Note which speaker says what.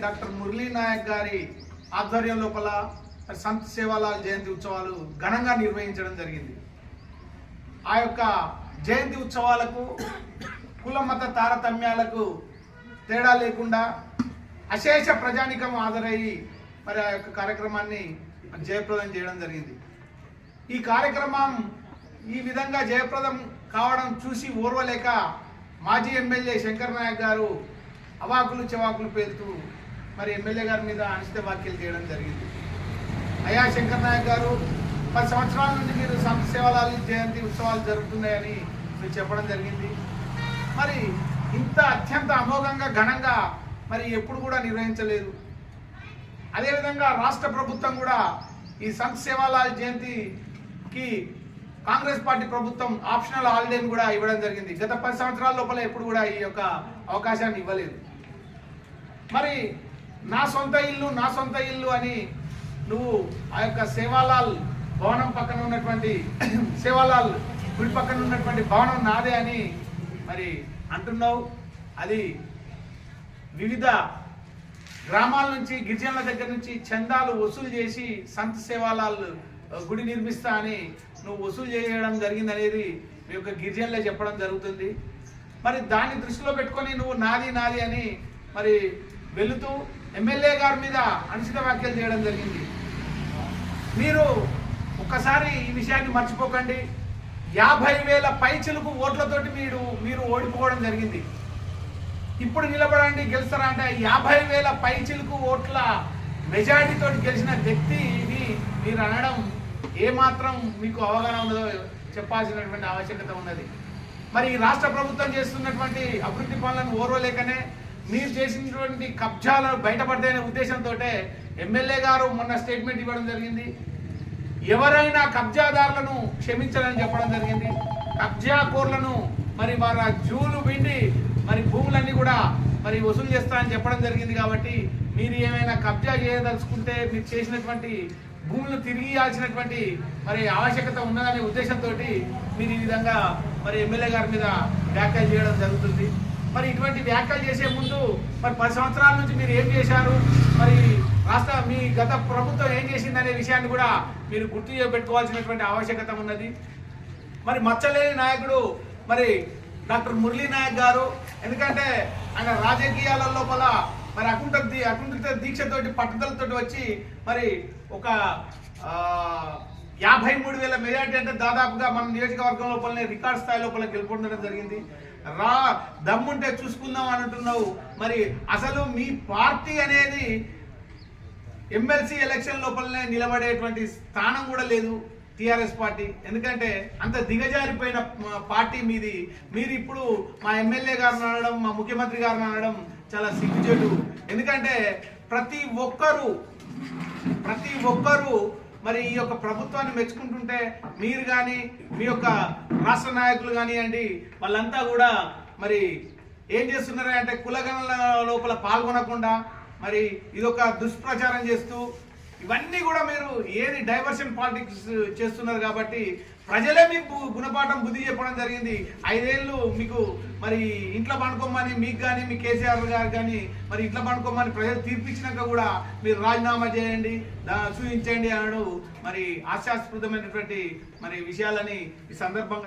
Speaker 1: Doctor Murali Naik గారి ఆధ్వర్యం లోపల సంత్ సేవాలాల్ జయంతి ఉత్సవాలు ఘనంగా నిర్వహించడం జరిగింది. ఆ యొక్క జయంతి ఉత్సవాలకు కుల మత తారతమ్యాలకు తేడా లేకుండా అశేష ప్రజానికం హాజరయ్యి మరి ఆ యొక్క కార్యక్రమాన్ని జయప్రదం చేయడం జరిగింది. ఈ కార్యక్రమం ఈ విధంగా జయప్రదం కావడం చూసి ఓర్వలేక మాజీ ఎమ్మెల్యే శంకర్ నాయక్ గారు అవాకులు చెవాకులు పేలుతూ మరి ఎమ్మెల్యే గారి మీద అనుచిత వ్యాఖ్యలు చేయడం జరిగింది. అయ్యా శంకర్ నాయక్ గారు 10 సంవత్సరాల నుండి మీరు సంత్ సేవాలాల్ జయంతి ఉత్సవాలు జరుగుతున్నాయని మీరు చెప్పడం జరిగింది. మరి ఇంత అత్యంత అమోఘంగా ఘనంగా మరి ఎప్పుడు కూడా నిర్వహించలేదు. అదేవిధంగా రాష్ట్ర ప్రభుత్వం కూడా ఈ సంత్ సేవాలాల్ జయంతికి కాంగ్రెస్ పార్టీ ప్రభుత్వం ఆప్షనల్ హాలిడేని కూడా ఇవ్వడం జరిగింది. గత 10 సంవత్సరాల లోపల ఎప్పుడు కూడా ఈ యొక్క అవకాశాన్ని ఇవ్వలేదు. మరి నా సొంత ఇల్లు అని నువ్వు ఆ యొక్క సేవాలాల్ భవనం పక్కన ఉన్నటువంటి సేవాలాల్ గుడి పక్కన ఉన్నటువంటి భవనం నాదే అని మరి అంటున్నావు. అది వివిధ గ్రామాల నుంచి గిరిజనుల దగ్గర నుంచి చందాలు వసూలు చేసి సంత్ సేవాలాల్ గుడి నిర్మిస్తా అని నువ్వు వసూలు చేయడం జరిగింది అనేది మీ యొక్క గిరిజనులే చెప్పడం జరుగుతుంది. మరి దాన్ని దృష్టిలో పెట్టుకొని నువ్వు నాది అని మరి వెళుతూ ఎమ్మెల్యే గారి మీద అనుచిత వ్యాఖ్యలు చేయడం జరిగింది. మీరు ఒక్కసారి ఈ విషయాన్ని మర్చిపోకండి. 50,000 పైచిలుకు ఓట్లతోటి మీరు ఓడిపోవడం జరిగింది. ఇప్పుడు నిలబడండి గెలుస్తారా అంటే 50,000 పైచిలుకు ఓట్ల మెజారిటీతో గెలిచిన వ్యక్తిని మీరు అనడం ఏమాత్రం మీకు అవగాహన ఉన్నదో చెప్పాల్సినటువంటి ఆవశ్యకత ఉన్నది. మరి ఈ రాష్ట్ర ప్రభుత్వం చేస్తున్నటువంటి అభివృద్ధి పనులను ఓర్వలేకనే మీరు చేసినటువంటి కబ్జాలు బయటపడతాయనే ఉద్దేశంతో ఎమ్మెల్యే గారు మొన్న స్టేట్మెంట్ ఇవ్వడం జరిగింది. ఎవరైనా కబ్జాదారులను క్షమించాలని చెప్పడం జరిగింది. కబ్జా కోర్లను మరి వారి జూలు పిండి మరి భూములన్నీ కూడా మరి వసూలు చేస్తారని చెప్పడం జరిగింది. కాబట్టి మీరు ఏమైనా కబ్జా చేయదలుచుకుంటే మీరు చేసినటువంటి భూములను తిరిగి ఇవ్వాల్సినటువంటి మరి ఆవశ్యకత ఉన్నదనే ఉద్దేశంతో మీరు ఈ విధంగా మరి ఎమ్మెల్యే గారి మీద వ్యాఖ్యలు చేయడం జరుగుతుంది. మరి ఇటువంటి వ్యాఖ్యలు చేసే ముందు మరి 10 సంవత్సరాల నుంచి మీరు ఏం చేశారు, మరి మీ గత ప్రభుత్వం ఏం చేసింది అనే విషయాన్ని కూడా మీరు గుర్తు పెట్టుకోవాల్సినటువంటి ఆవశ్యకత ఉన్నది. మరి మచ్చలేని నాయకుడు మరి డాక్టర్ మురళీ నాయక్ గారు, ఎందుకంటే ఆయన రాజకీయాల లోపల మరి అకుంఠిత దీక్షతోటి పట్టుదలతో వచ్చి మరి ఒక 53,000 మెజార్టీ అంటే దాదాపుగా మన నియోజకవర్గం లోపలనే రికార్డ్ స్థాయి లోపల గెలుపొందడం జరిగింది. దమ్ముంటే చూసుకుందాం అంటున్నావు. మరి అసలు మీ పార్టీ అనేది ఎమ్మెల్సీ ఎలక్షన్ లోపలనే నిలబడేటువంటి స్థానం కూడా లేదు టిఆర్ఎస్ పార్టీ. ఎందుకంటే అంత దిగజారిపోయిన పార్టీ మీది. మీరు ఇప్పుడు మా ఎమ్మెల్యే గారిని అనడం, మా ముఖ్యమంత్రి గారిని అనడం చాలా సిగ్గుచేటు. ఎందుకంటే ప్రతి ఒక్కరు మరి ఈ యొక్క ప్రభుత్వాన్ని మెచ్చుకుంటుంటే మీరు కానీ మీ యొక్క రాష్ట్ర నాయకులు కానివ్వండి వాళ్ళంతా కూడా మరి ఏం చేస్తున్నారు అంటే కులగణల లోపల పాల్గొనకుండా మరి ఇదొక దుష్ప్రచారం చేస్తూ ఇవన్నీ కూడా మీరు ఏది డైవర్షన్ పాలిటిక్స్ చేస్తున్నారు. కాబట్టి ప్రజలే మీకు గుణపాఠం బుద్ధి చెప్పడం జరిగింది. 5 ఏళ్ళు మీకు మరి ఇంట్లో పండుకోమని మీకు కానీ మీ కేసీఆర్ గారు కానీ మరి ఇంట్లో పండుకోమని ప్రజలు తీర్పిచ్చినాక కూడా మీరు రాజీనామా చేయండి, చూపించండి అనడం మరి హాస్యాస్పదమైనటువంటి మరి విషయాలని ఈ సందర్భంగా